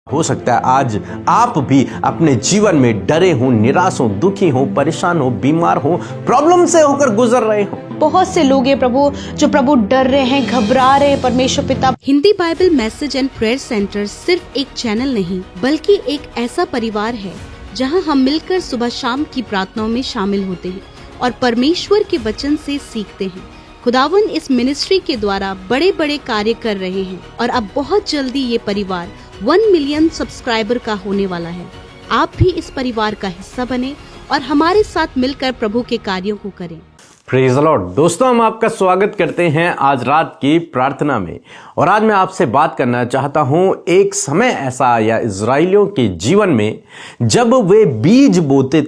हो सकता है आज आप भी अपने जीवन में डरे हो, निराश हो, दुखी हो, परेशान हो, बीमार हो, प्रॉब्लम से होकर गुजर रहे हो। बहुत से लोग हैं प्रभु जो प्रभु डर रहे हैं, घबरा रहे हैं। परमेश्वर पिता, Hindi Bible message and prayer centre सिर्फ एक चैनल नहीं बल्कि एक ऐसा परिवार है जहां हम मिलकर सुबह शाम की प्रार्थनाओं में शामिल होते हैं और परमेश्वर के वचन से सीखते हैं। खुदावन इस मिनिस्ट्री के द्वारा बड़े बड़े कार्य कर रहे हैं और अब बहुत जल्दी ये परिवार 1 मिलियन सब्सक्राइबर का होने वाला है। आप भी इस परिवार का हिस्सा बने और हमारे साथ मिलकर प्रभु के कार्यों को करें। Praise the Lord. दोस्तों, हम आपका स्वागत करते हैं आज रात की प्रार्थना में। और आज मैं आपसे बात करना चाहता हूं, एक समय ऐसा आया इजराइलियों के जीवन में जब वे बीज बोते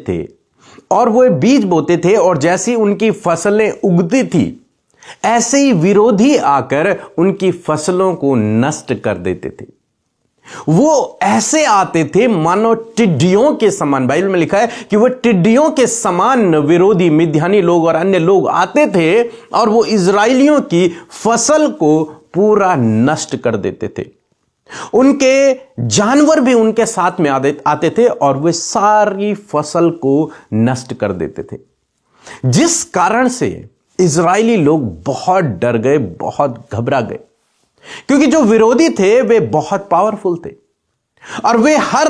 थे और जैसी उनकी फसलें उगती थी ऐसे ही विरोधी आकर उनकी फसलों को नष्ट कर देते थे। वो ऐसे आते थे मानो टिड्डियों के समान। बाइबल में लिखा है कि वो टिड्डियों के समान विरोधी मिद्यानी लोग और अन्य लोग आते थे और वो इजराइलियों की फसल को पूरा नष्ट कर देते थे। उनके जानवर भी उनके साथ में आते थे और वे सारी फसल को नष्ट कर देते थे, जिस कारण से इजरायली लोग बहुत डर गए, बहुत घबरा गए, क्योंकि जो विरोधी थे वे बहुत पावरफुल थे और वे हर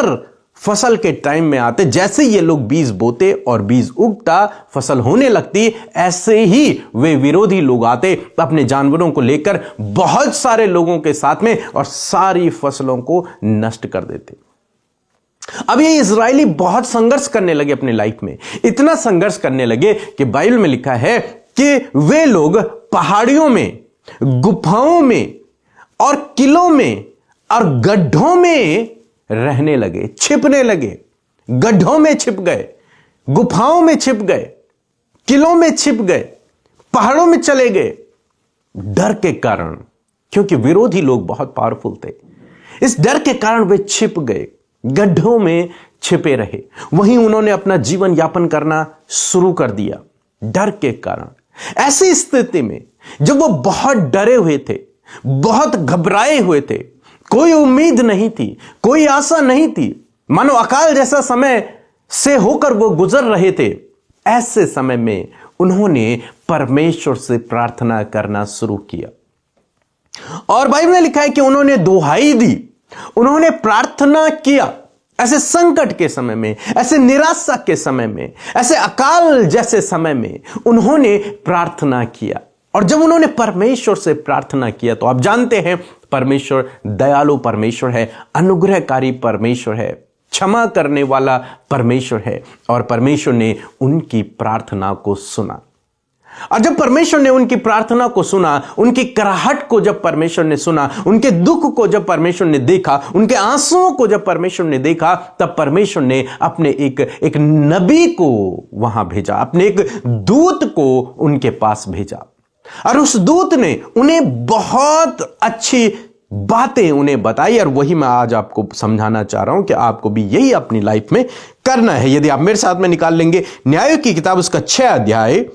फसल के टाइम में आते। जैसे ये लोग बीज बोते और बीज उगता, फसल होने लगती, ऐसे ही वे विरोधी लोग आते अपने जानवरों को लेकर बहुत सारे लोगों के साथ में और सारी फसलों को नष्ट कर देते। अब ये इजरायली बहुत संघर्ष करने लगे अपने लाइफ में, इतना संघर्ष करने लगे कि बाइबल में लिखा है कि वे लोग पहाड़ियों में, गुफाओं में और किलों में और गड्ढों में रहने लगे, छिपने लगे। गड्ढों में छिप गए, गुफाओं में छिप गए, किलों में छिप गए, पहाड़ों में चले गए, डर के कारण, क्योंकि विरोधी लोग बहुत पावरफुल थे। इस डर के कारण वे छिप गए, गड्ढों में छिपे रहे। वहीं उन्होंने अपना जीवन यापन करना शुरू कर दिया डर के कारण। ऐसी स्थिति में जब वो बहुत डरे हुए थे, बहुत घबराए हुए थे, कोई उम्मीद नहीं थी, कोई आशा नहीं थी, मानो अकाल जैसा समय से होकर वो गुजर रहे थे, ऐसे समय में उन्होंने परमेश्वर से प्रार्थना करना शुरू किया। और बाइबल में लिखा है कि उन्होंने दुहाई दी, उन्होंने प्रार्थना किया। ऐसे संकट के समय में, ऐसे निराशा के समय में, ऐसे अकाल जैसे समय में उन्होंने प्रार्थना किया। और जब उन्होंने परमेश्वर से प्रार्थना किया तो आप जानते हैं परमेश्वर दयालु परमेश्वर है, अनुग्रहकारी परमेश्वर है, क्षमा करने वाला परमेश्वर है। और परमेश्वर ने उनकी प्रार्थना को सुना। और जब परमेश्वर ने उनकी प्रार्थना को सुना, उनकी कराहट को जब परमेश्वर ने सुना, उनके दुख को जब परमेश्वर ने देखा, उनके आंसुओं को जब परमेश्वर ने देखा, तब परमेश्वर ने अपने एक नबी को वहां भेजा, अपने एक दूत को उनके पास भेजा। और उस दूत ने उन्हें बहुत अच्छी बातें उन्हें बताई। और वही मैं आज आपको समझाना चाह रहा हूं कि आपको भी यही अपनी लाइफ में करना है। यदि आप मेरे साथ में निकाल लेंगे न्यायों की किताब उसका 6 अध्याय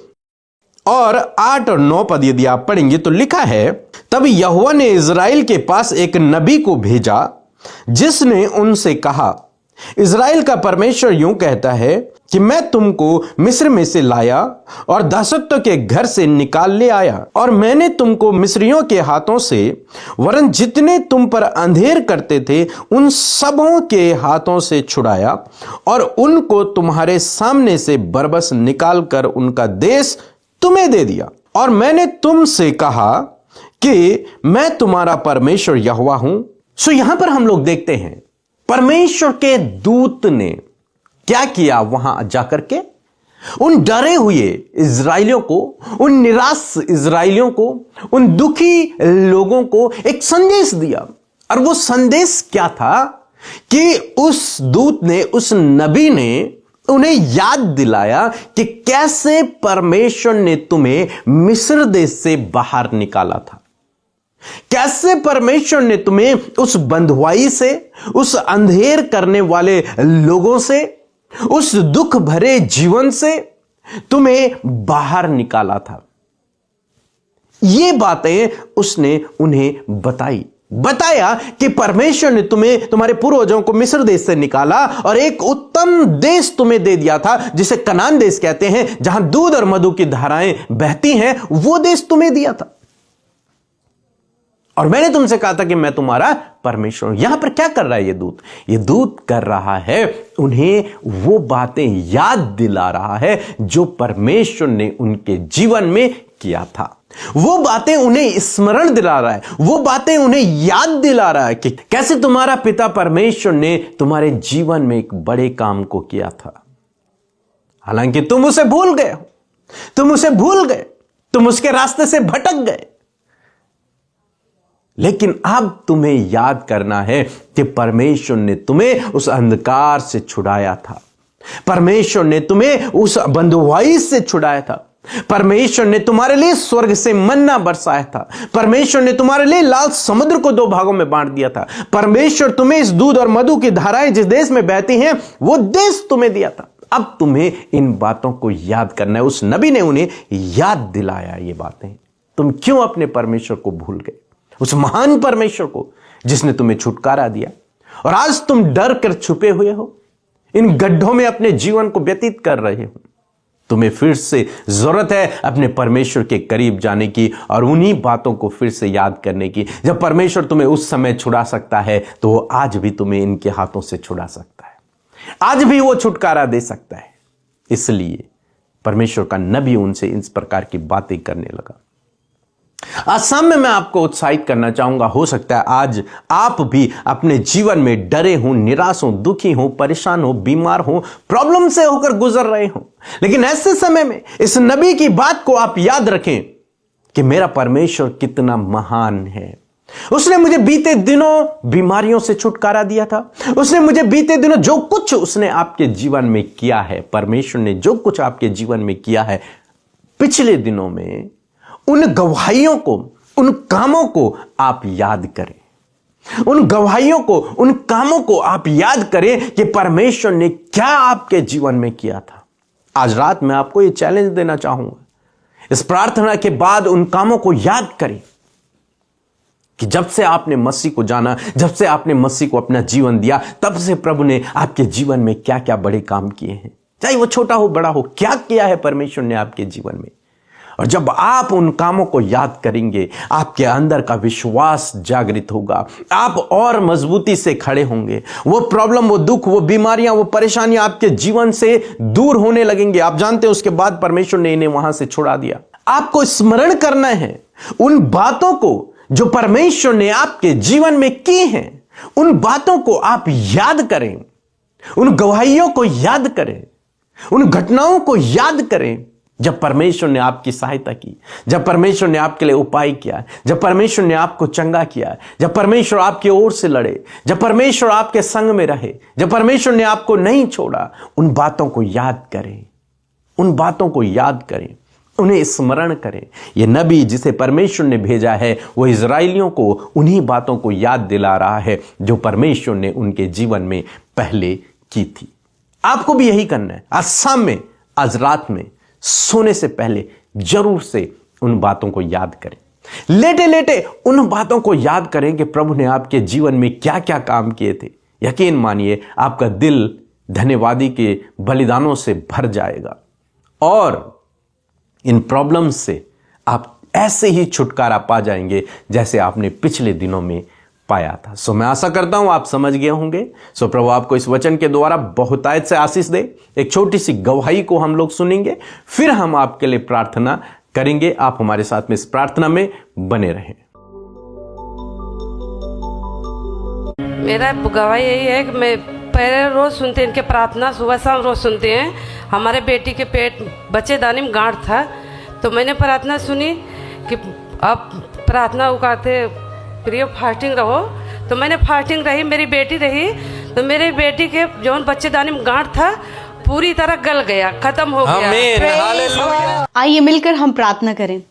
और 8 और 9 पद यदि आप पढ़ेंगे तो लिखा है, तब यहोवा ने इजराइल के पास एक नबी को भेजा जिसने उनसे कहा, इजराइल का परमेश्वर यूं कहता है कि मैं तुमको मिस्र में से लाया और दासत्व के घर से निकाल ले आया, और मैंने तुमको मिस्रियों के हाथों से वरन जितने तुम पर अंधेर करते थे उन सबों के हाथों से छुड़ाया और उनको तुम्हारे सामने से बरबस निकाल कर उनका देश तुम्हें दे दिया। और मैंने तुमसे कहा कि मैं तुम्हारा परमेश्वर यहोवा हूं। सो यहां पर हम लोग देखते हैं परमेश्वर के दूत ने क्या किया। वहां जाकर के उन डरे हुए इजराइलियों को, उन निराश इजराइलियों को, उन दुखी लोगों को एक संदेश दिया। और वो संदेश क्या था कि उस दूत ने, उस नबी ने उन्हें याद दिलाया कि कैसे परमेश्वर ने तुम्हें मिस्र देश से बाहर निकाला था, कैसे परमेश्वर ने तुम्हें उस बंधुआई से, उस अंधेर करने वाले लोगों से, उस दुख भरे जीवन से तुम्हें बाहर निकाला था। ये बातें उसने उन्हें बताई। बताया कि परमेश्वर ने तुम्हें, तुम्हारे पूर्वजों को मिस्र देश से निकाला और एक उत्तम देश तुम्हें दे दिया था, जिसे कनान देश कहते हैं, जहां दूध और मधु की धाराएं बहती हैं, वो देश तुम्हें दिया था। और मैंने तुमसे कहा था कि मैं तुम्हारा परमेश्वर हूं। यहां पर क्या कर रहा है ये दूत? ये दूत कर रहा है, उन्हें वो बातें याद दिला रहा है जो परमेश्वर ने उनके जीवन में किया था। वो बातें उन्हें स्मरण दिला रहा है, वो बातें उन्हें याद दिला रहा है कि कैसे तुम्हारा पिता परमेश्वर ने तुम्हारे जीवन में एक बड़े काम को किया था। हालांकि तुम उसे भूल गए हो, तुम उसे भूल गए, तुम उसके रास्ते से भटक गए, लेकिन अब तुम्हें याद करना है कि परमेश्वर ने तुम्हें उस अंधकार से छुड़ाया था, परमेश्वर ने तुम्हें उस बंधुआई से छुड़ाया था, परमेश्वर ने तुम्हारे लिए स्वर्ग से मन्ना बरसाया था, परमेश्वर ने तुम्हारे लिए लाल समुद्र को 2 भागों में बांट दिया था, परमेश्वर तुम्हें इस दूध और मधु की धाराएं जिस देश में बहती हैं वो देश तुम्हें दिया था। अब तुम्हें इन बातों को याद करना है। उस नबी ने उन्हें याद दिलाया ये बातें। तुम क्यों अपने परमेश्वर को भूल गए, उस महान परमेश्वर को जिसने तुम्हें छुटकारा दिया, और आज तुम डर कर छुपे हुए हो, इन गड्ढों में अपने जीवन को व्यतीत कर रहे हो। तुम्हें फिर से जरूरत है अपने परमेश्वर के करीब जाने की और उन्हीं बातों को फिर से याद करने की। जब परमेश्वर तुम्हें उस समय छुड़ा सकता है तो वो आज भी तुम्हें इनके हाथों से छुड़ा सकता है, आज भी वो छुटकारा दे सकता है। इसलिए परमेश्वर का नबी उनसे इस प्रकार की बातें करने लगा। आज शाम में मैं आपको उत्साहित करना चाहूंगा। हो सकता है आज आप भी अपने जीवन में डरे हो, निराश हो, दुखी हो, परेशान हो, बीमार हो, प्रॉब्लम से होकर गुजर रहे हो, लेकिन ऐसे समय में इस नबी की बात को आप याद रखें कि मेरा परमेश्वर कितना महान है। उसने मुझे बीते दिनों बीमारियों से छुटकारा दिया था, उसने मुझे बीते दिनों जो कुछ उसने आपके जीवन में किया है, परमेश्वर ने जो कुछ आपके जीवन में किया है पिछले दिनों में, उन गवाहियों को, उन कामों को आप याद करें। उन गवाहियों को, उन कामों को आप याद करें कि परमेश्वर ने क्या आपके जीवन में किया था। आज रात मैं आपको यह चैलेंज देना चाहूंगा, इस प्रार्थना के बाद उन कामों को याद करें कि जब से आपने मसीह को जाना, जब से आपने मसीह को अपना जीवन दिया, तब से प्रभु ने आपके जीवन में क्या क्या बड़े काम किए हैं, चाहे वो छोटा हो बड़ा हो, क्या किया है परमेश्वर ने आपके जीवन में। और जब आप उन कामों को याद करेंगे, आपके अंदर का विश्वास जागृत होगा, आप और मजबूती से खड़े होंगे। वो प्रॉब्लम, वो दुख, वो बीमारियां, वो परेशानियां आपके जीवन से दूर होने लगेंगे। आप जानते हैं उसके बाद परमेश्वर ने इन्हें वहां से छुड़ा दिया। आपको स्मरण करना है उन बातों को जो परमेश्वर ने आपके जीवन में की हैं। उन बातों को आप याद करें, उन गवाहियों को याद करें, उन घटनाओं को याद करें जब परमेश्वर ने आपकी सहायता की, जब परमेश्वर ने आपके लिए उपाय किया, जब परमेश्वर ने आपको चंगा किया, जब परमेश्वर आपकी ओर से लड़े, जब परमेश्वर आपके संग में रहे, जब परमेश्वर ने आपको नहीं छोड़ा। उन बातों को याद करें, उन बातों को याद करें, उन्हें स्मरण करें। यह नबी जिसे परमेश्वर ने भेजा है वो इजराइलियों को उन्हीं बातों को याद दिला रहा है जो परमेश्वर ने उनके जीवन में पहले की थी। आपको भी यही करना है। आज शाम में, आज रात में सोने से पहले जरूर से उन बातों को याद करें। लेटे लेटे उन बातों को याद करें कि प्रभु ने आपके जीवन में क्या क्या काम किए थे। यकीन मानिए आपका दिल धन्यवादी के बलिदानों से भर जाएगा और इन प्रॉब्लम्स से आप ऐसे ही छुटकारा पा जाएंगे जैसे आपने पिछले दिनों में पाया था। सो मैं आशा करता हूं आप समझ गए होंगे। सो प्रभु आपको इस वचन के द्वारा बहुतायत से आशीष दे। एक छोटी सी गवाही को हम लोग सुनेंगे, फिर हम आपके लिए प्रार्थना करेंगे। आप हमारे साथ में इस प्रार्थना में बने रहें। मेरा गवाही यही है कि मैं पहले रोज सुनते हैं इनके प्रार्थना, सुबह शाम रोज सुनते हैं। हमारे बेटी के पेट बच्चेदानी में गांठ था, तो मैंने प्रार्थना सुनी कि आप प्रार्थना उगाते प्रिय फास्टिंग रहो, तो मैंने फास्टिंग रही, मेरी बेटी रही, तो मेरे बेटी के जो बच्चेदानी में गांठ था पूरी तरह गल गया, खत्म हो गया। आइए मिलकर हम प्रार्थना करें।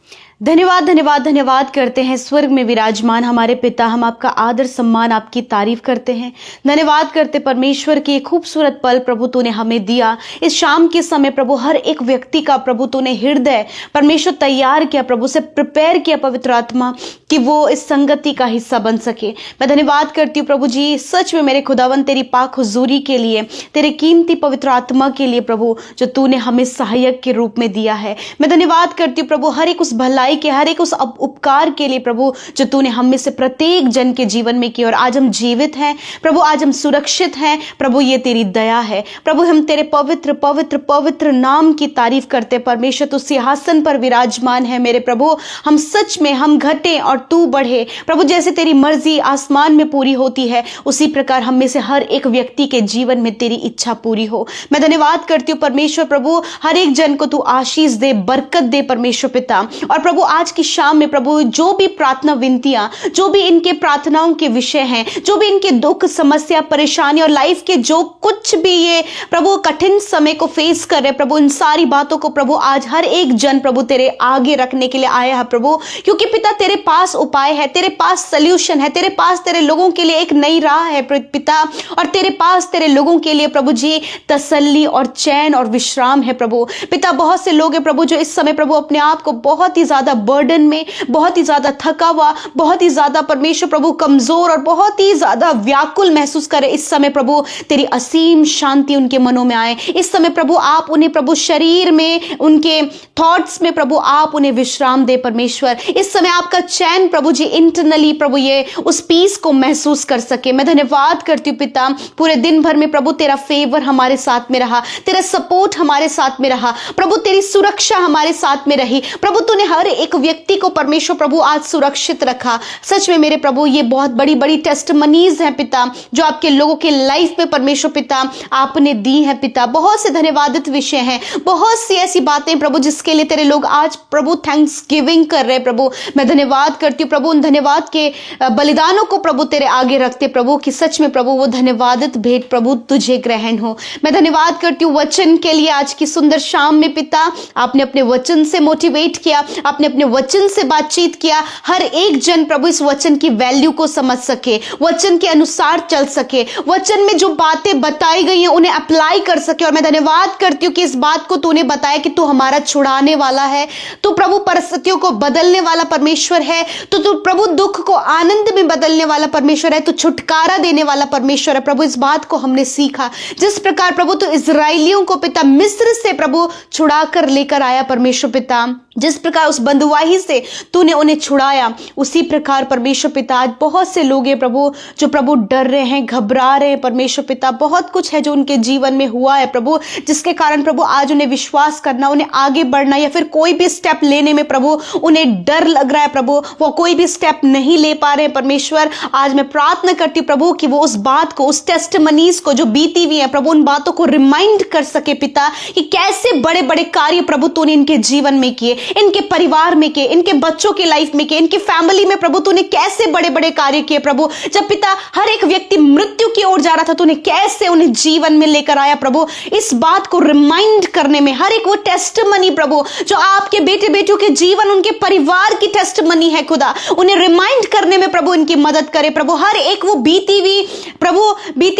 धन्यवाद धन्यवाद धन्यवाद करते हैं स्वर्ग में विराजमान हमारे पिता। हम आपका आदर सम्मान आपकी तारीफ करते हैं। धन्यवाद करते परमेश्वर की खूबसूरत पल प्रभु तूने हमें दिया। इस शाम के समय प्रभु हर एक व्यक्ति का प्रभु तूने हृदय परमेश्वर तैयार किया, प्रभु से प्रिपेयर किया पवित्र आत्मा कि वो इस संगति का हिस्सा बन सके। मैं धन्यवाद करती हूँ प्रभु जी, सच में मेरे खुदावन तेरी पाक हुजूरी के लिए, तेरे कीमती पवित्र आत्मा के लिए प्रभु जो तूने हमें सहायक के रूप में दिया है। मैं धन्यवाद करती हूँ प्रभु हर एक उस भलाई के, हर एक उस उपकार के लिए प्रभु जो तूने हम में से प्रत्येक जन के जीवन में किया। और आज हम जीवित हैं प्रभु, आज हम सुरक्षित हैं प्रभु, ये तेरी दया है प्रभु। हम तेरे पवित्र पवित्र पवित्र नाम की तारीफ करते परमेश्वर। तू सिंहासन पर विराजमान है मेरे प्रभु। हम सच में हम घटे और तू बढ़े प्रभु। जैसे तेरी मर्जी आसमान में पूरी होती है उसी प्रकार हम में से हर एक व्यक्ति के जीवन में तेरी इच्छा पूरी हो। मैं धन्यवाद करती हूँ परमेश्वर प्रभु, हर एक जन को तू आशीष दे, बरकत दे परमेश्वर पिता। और प्रभु आज की शाम में प्रभु जो भी प्रार्थना विनतियां, जो भी इनके प्रार्थनाओं के विषय हैं, जो भी इनके दुख समस्या परेशानी और लाइफ के जो कुछ भी ये प्रभु कठिन समय को फेस कर रहे प्रभु, इन सारी बातों को प्रभु आज हर एक जन प्रभु तेरे आगे रखने के लिए आया है प्रभु। क्योंकि पिता तेरे पास उपाय है, तेरे पास सल्यूशन है, तेरे पास तेरे लोगों के लिए एक नई राह है पिता। और तेरे पास तेरे लोगों के लिए प्रभु जी तसल्ली और चैन और विश्राम है प्रभु पिता। बहुत से लोग हैं प्रभु जो इस समय प्रभु अपने आप को बहुत ही ज्यादा बर्डन में, बहुत ही ज्यादा थका हुआ, बहुत ही ज्यादा परमेश्वर प्रभु कमजोर और बहुत ही ज्यादा व्याकुल महसूस करे। इस समय प्रभु तेरी असीम शांति उनके मनों में आए। इस समय प्रभु आप उन्हें प्रभु शरीर में, उनके थॉट्स में प्रभु आप उन्हें विश्राम दे परमेश्वर। इस समय आपका चैन प्रभु जी इंटरनली प्रभु ये उस पीस को महसूस कर सके। मैं धन्यवाद करती हूँ पिता, पूरे दिन भर में प्रभु तेरा फेवर हमारे साथ में रहा, तेरा सपोर्ट हमारे साथ में रहा प्रभु, तेरी सुरक्षा हमारे साथ में रही प्रभु। तूने हर एक व्यक्ति को परमेश्वर प्रभु आज सुरक्षित रखा। सच में मेरे प्रभु ये बहुत बड़ी बड़ी टेस्टमनीज हैं पिता जो आपके लोगों के लाइफ में परमेश्वर पिता आपने दी है पिता। बहुत से धन्यवादित विषय हैं, बहुत सी ऐसी बातें प्रभु जिसके लिए तेरे लोग आज प्रभु थैंक्स गिविंग कर रहे प्रभु। मैं धन्यवाद करती हूँ प्रभु, उन धन्यवाद के बलिदानों को प्रभु तेरे आगे रखते प्रभु कि सच में प्रभु वो धन्यवादित भेंट प्रभु तुझे ग्रहण हो। मैं धन्यवाद करती हूँ वचन के लिए आज की सुंदर शाम में पिता। आपने अपने वचन से मोटिवेट किया, आपने अपने वचन से बातचीत किया। हर एक जन प्रभु इस वचन की वैल्यू को समझ सके, वचन के अनुसार चल सके, वचन में जो बातें बताई गई हैं उन्हें अप्लाई कर सके। और मैं धन्यवाद करती हूँ कि इस बात को तूने बताया कि तू हमारा छुड़ाने वाला है, तू प्रभु परिस्थितियों को बदलने वाला परमेश्वर है, तो तू प्रभु दुख को आनंद में बदलने वाला परमेश्वर है, तू छुटकारा देने वाला परमेश्वर है प्रभु। इस बात को हमने सीखा जिस प्रकार प्रभु तू इजराइलियों को पिता मिस्र से प्रभु छुड़ा कर लेकर आया परमेश्वर पिता, जिस प्रकार उस बंधुआई से तूने उन्हें छुड़ाया उसी प्रकार परमेश्वर पिता आज बहुत से लोग हैं प्रभु जो प्रभु डर रहे हैं, घबरा रहे हैं परमेश्वर पिता। बहुत कुछ है जो उनके जीवन में हुआ है प्रभु जिसके कारण प्रभु आज उन्हें विश्वास करना, उन्हें आगे बढ़ना या फिर कोई भी स्टेप लेने में प्रभु उन्हें डर लग रहा है प्रभु, वो कोई भी स्टेप नहीं ले पा रहे हैं परमेश्वर। आज मैं प्रार्थना करती हूँ प्रभु कि वो उस बात को, उस टेस्टमनीज को जो बीती हुई है प्रभु, उन बातों को रिमाइंड कर सके पिता कि कैसे बड़े बड़े कार्य प्रभु तूने इनके जीवन में किए, इनके परिवार में किए, इनके बच्चों की लाइफ में किए, इनकी फैमिली में प्रभु तूने कैसे बड़े बड़े कार्य किए प्रभु। जब पिता हर एक व्यक्ति मृत्यु की ओर जा रहा था तूने कैसे उन्हें जीवन में लेकर आया प्रभु। इस बात को रिमाइंड करने में हर एक वो टेस्टमनी प्रभु जो आपके बेटे बेटियों के जीवन, उनके परिवार की टेस्टमनी है खुदा, उन्हें रिमाइंड करने में प्रभु इनकी मदद करे प्रभु। हर एक वो बीती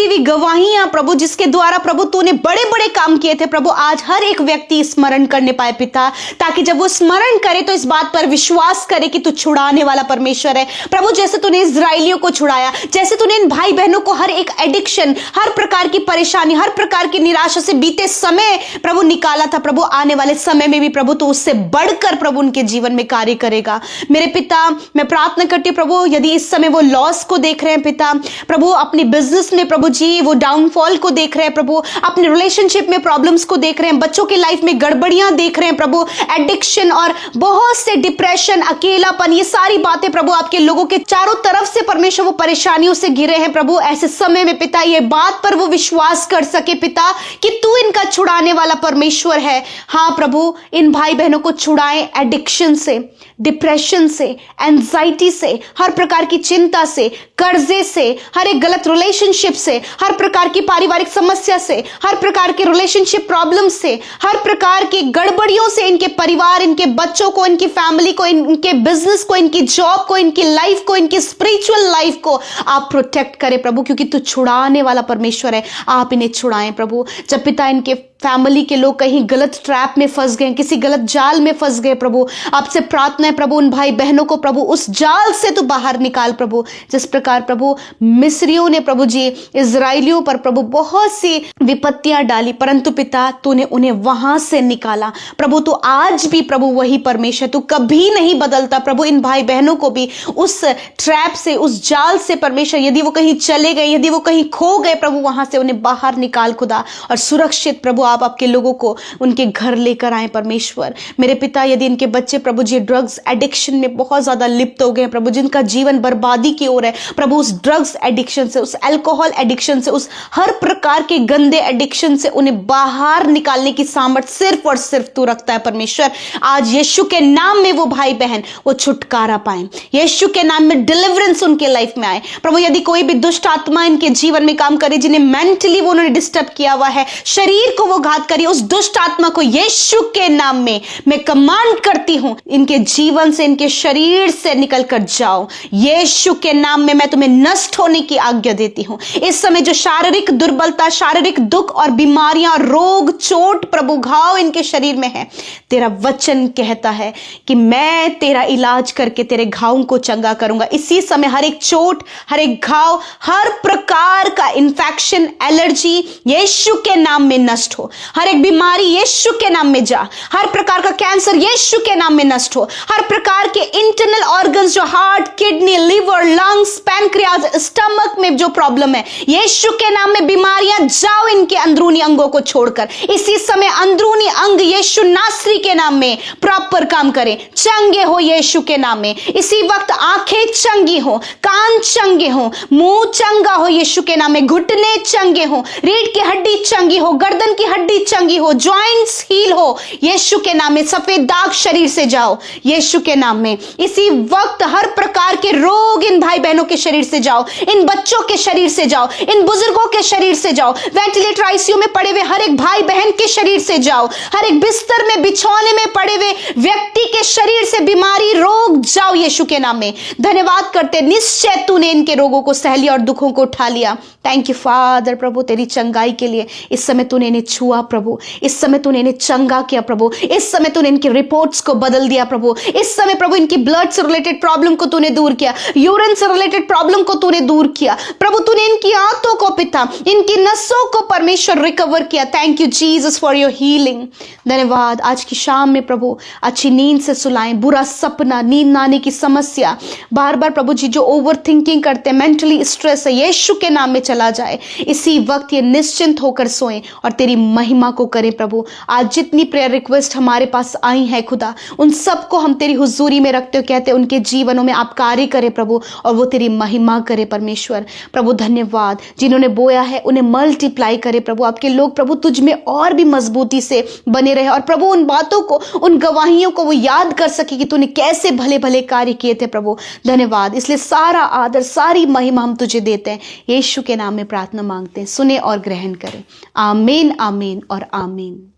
हुई गवाहियां प्रभु जिसके द्वारा प्रभु तूने बड़े बड़े काम किए थे प्रभु, आज हर एक व्यक्ति स्मरण करने पाए पिता, ताकि जब वो स्मरण करे तो इस बात पर विश्वास करे कि तू छुड़ाने वाला परमेश्वर है प्रभु। जैसे तूने इजराइलियों को छुड़ाया, जैसे तूने इन भाई बहनों को हर एक एडिक्शन, हर प्रकार की परेशानी, हर प्रकार की निराशा से बीते समय प्रभु निकाला था प्रभु, आने वाले समय में भी प्रभु तू उससे बढ़कर प्रभु उनके जीवन में कार्य करेगा मेरे पिता। मैं प्रार्थना करती हूँ प्रभु यदि इस समय वो लॉस को देख रहे हैं पिता प्रभु, अपने बिजनेस में प्रभु जी वो डाउनफॉल को देख रहे हैं प्रभु, अपने रिलेशनशिप में प्रॉब्लम्स को देख रहे हैं, बच्चों की लाइफ में गड़बड़ियां देख रहे हैं प्रभु, एडिक्शन और बहुत से डिप्रेशन, अकेलापन, ये सारी बातें प्रभु आपके लोगों के चारों तरफ से परमेश्वर वो परेशानियों से घिरे हैं प्रभु। ऐसे समय में पिता, ये बात पर वो विश्वास कर सके पिता कि तू इनका छुड़ाने वाला परमेश्वर है। हाँ प्रभु, इन भाई बहनों को छुड़ाएं एडिक्शन से, डिप्रेशन से, एंजाइटी से, हर प्रकार की चिंता से, कर्जे से, हर एक गलत रिलेशनशिप से, हर प्रकार की पारिवारिक समस्या से, हर प्रकार के रिलेशनशिप प्रॉब्लम से, हर प्रकार की गड़बड़ियों से इनके परिवार, इनके बच्चों को, इनकी फैमिली को, इनके बिजनेस को, इनकी जॉब को, इनकी लाइफ को, इनकी स्पिरिचुअल लाइफ को आप प्रोटेक्ट करें प्रभु, क्योंकि तू छुड़ाने वाला परमेश्वर है। आप इन्हें छुड़ाएं प्रभु। जब पिता इनके फैमिली के लोग कहीं गलत ट्रैप में फंस गए, किसी गलत जाल में फंस गए प्रभु, आपसे प्रार्थना है प्रभु उन भाई बहनों को प्रभु उस जाल से तू बाहर निकाल प्रभु। जिस प्रकार प्रभु मिस्रियों ने प्रभु जी इजराइलियों पर प्रभु बहुत सी विपत्तियां डाली, परंतु पिता तूने उन्हें वहां से निकाला प्रभु। तू आज भी प्रभु वही परमेश्वर, तू कभी नहीं बदलता प्रभु। इन भाई बहनों को भी उस ट्रैप से, उस जाल से परमेश्वर, यदि वो कहीं चले गए, यदि वो कहीं खो गए प्रभु, वहां से उन्हें बाहर निकाल खुदा, और सुरक्षित प्रभु आप आपके लोगों को उनके घर लेकर आए परमेश्वर। मेरे पिता, यदि इनके बच्चे प्रभु जी ड्रग्स एडिक्शन में बहुत ज्यादा लिप्त हो गए प्रभु, जिनका जीवन बर्बादी की ओर है प्रभु, उस ड्रग्स एडिक्शन से, उस अल्कोहल एडिक्शन से, उस हर प्रकार के गंदे एडिक्शन से उन्हें बाहर निकालने की सामर्थ सिर्फ और सिर्फ तू रखता है परमेश्वर। आज यीशु के नाम में वो भाई बहन वो छुटकारा पाए, यीशु के नाम में डिलीवरेंस उनके लाइफ में आए प्रभु। यदि कोई भी दुष्ट आत्मा इनके जीवन में काम करे, जिन्हें मेंटली वो उन्होंने डिस्टर्ब किया हुआ है, शरीर को वो घात करिए, उस दुष्ट आत्मा को यीशु के नाम में मैं कमांड करती हूं, इनके जीवन से, इनके शरीर से निकल कर जाओ। यीशु के नाम में मैं तुम्हें नष्ट होने की आज्ञा देती हूं। इस समय जो शारीरिक दुर्बलता, शारीरिक दुख और बीमारियां, रोग, चोट प्रभु, घाव इनके शरीर में है, तेरा वचन कहता है कि मैं तेरा इलाज करके तेरे घावों को चंगा करूंगा। इसी समय हर एक चोट, हर एक घाव, हर प्रकार का इंफेक्शन, एलर्जी यीशु के नाम में नष्ट हो। हर एक बीमारी यीशु के नाम में जा। हर प्रकार का कैंसर यीशु के नाम में नष्ट हो। हर प्रकार के इंटरनल ऑर्गन्स, जो heart, kidney, liver, lungs, pancreas, stomach में जो प्रॉब्लम है, यीशु के नाम में बीमारियां जाओ इनके अंदरूनी अंगों को छोड़कर। इसी समय अंदरूनी अंग यीशु नासरी के नाम में प्रॉपर काम करें, चंगे हो यीशु के नाम में। इसी वक्त आंखें चंगी हो, कान चंगे हो, मुंह चंगा हो यीशु के नाम में, घुटने चंगे हो, रीढ़ की हड्डी चंगी हो, गर्दन की हड्डी चंगी हो, जॉइंट्स हील हो यीशु के नाम में। सफेद दाग शरीर से जाओ यीशु के नाम में। इसी वक्त हर प्रकार के रोग इन भाई बहनों के शरीर से जाओ, इन बच्चों के शरीर से जाओ, इन बुजुर्गों के शरीर से जाओ, वेंटिलेटर आईसीयू में पड़े हुए हर एक भाई बहन के शरीर से जाओ, हर एक बिस्तर में बिछौने में पड़े हुए व्यक्ति के शरीर से बीमारी, रोग जाओ यीशु के नाम में। धन्यवाद करते, निश्चय तूने इनके रोगों को सह लिया और दुखों को उठा लिया। थैंक यू फादर प्रभु, तेरी चंगाई के लिए। इस समय तूने इन्हें छुआ प्रभु, इस समय तूने इन्हें चंगा किया प्रभु, इस समय तूने इनकी रिपोर्ट्स को बदल दिया प्रभु। इस समय प्रभु इनकी ब्लड से रिलेटेड प्रॉब्लम को तूने दूर किया, यूरिन से रिलेटेड प्रॉब्लम को तूने दूर किया प्रभु। तूने इनकी आंतों को पिता, इनकी नसों को परमेश्वर रिकवर किया। Thank you Jesus for your healing. धन्यवाद। आज की शाम में प्रभु अच्छी नींद से सुलाएं, बुरा सपना, नींद ना आने की समस्या, बार बार प्रभु जी जो ओवर थिंकिंग करते हैं, मेंटली स्ट्रेस है, यीशु के नाम में चला जाए। इसी वक्त ये निश्चिंत होकर सोएं और तेरी महिमा को करें प्रभु। आज जितनी प्रेयर रिक्वेस्ट हमारे पास आई है खुदा, उन सबको हम तेरी हुजूरी में रखते हो, कहते हैं उनके जीवनों में आप कार्य करें प्रभु, और वो तेरी महिमा करे परमेश्वर। प्रभु धन्यवाद, जिन्होंने बोया है उन्हें मल्टीप्लाई करे प्रभु। आपके लोग प्रभु तुझ में और भी मजबूती से बने रहे, और प्रभु उन बातों को, उन गवाहियों को वो याद कर सके कि तूने कैसे भले भले कार्य किए थे प्रभु। धन्यवाद। इसलिए सारा आदर, सारी महिमा हम तुझे देते हैं। यीशु के नाम में प्रार्थना मांगते हैं, सुने और ग्रहण करें। आमीन, आमीन और आमीन।